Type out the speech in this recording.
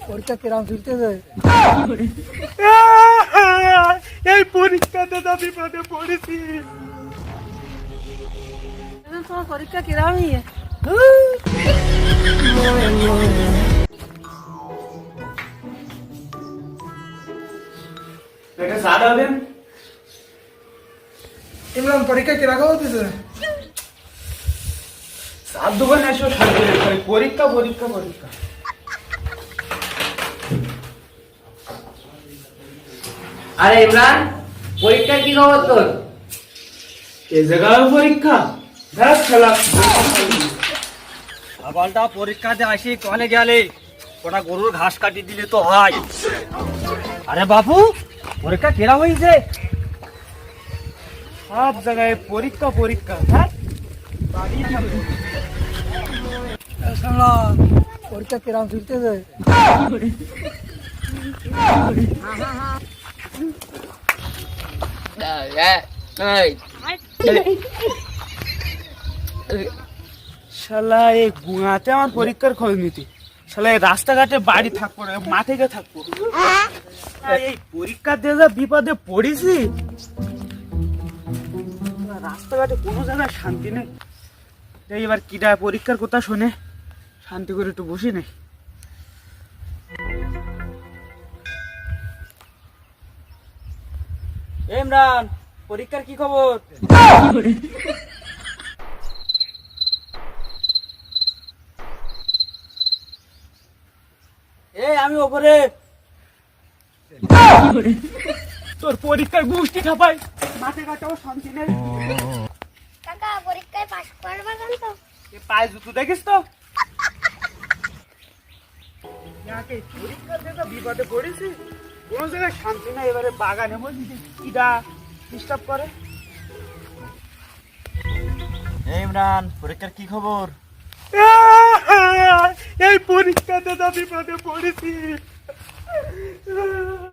পরীক্ষা কিরাম চলতেছে? এই পরীক্ষাতে তো বিপদে পড়েছি। তোমার পরীক্ষা কিরামই? একটা চা দাও দেন। ইমরান পরীক্ষা কিরকম হতেছে? চার দোকানে এসো পরীক্ষা পরীক্ষা পরীক্ষা। আরে ইমরান, পরীক্ষার কি খবর তোর? এই জায়গায় পরীক্ষা দেখ খেলা। সকালটা পরীক্ষাতে আসি কনে গেলে ওটা গরুর ঘাস কাটি দিলে তো হয়। আরে বাবু, পরীক্ষা কেরা হয়েছে? সব জায়গায় পরীক্ষা পরীক্ষা। হ্যাঁ পরীক্ষা কিরাম চলতেছে? শালা এই গুয়াতে আমার পরীক্ষার খোঁজ নিতে, শালা এই রাস্তাঘাটে বাড়ি থাকবো না, মাঠে গিয়ে থাকবো। এই পরীক্ষা দিয়ে যা বিপদে পড়েছি, রাস্তাঘাটে কোনো জায়গায় শান্তি নেই। এবার কিটা পরীক্ষার কথা শুনে শান্তি করে একটু বসি নেই। ইমরান, পরীক্ষার কি খবর? আমি ওপরে। তোর পরীক্ষার গোষ্ঠী খাপাই, মাঠে ঘাটেও শান্তি নেই। কাকা পরীক্ষায় পাস করবে কিন্তু? পায়ে জুতো দেখিস তো? পরীক্ষা দিয়ে বিপদে পড়েছি, কোনো জায়গায় শান্তি নাই। এবারে বাগানে বলছি কিটা ডিস্টার্ব করে। ইমরান, পরীক্ষার কি খবর? এই পরীক্ষাতে তো বিপদে পড়েছি।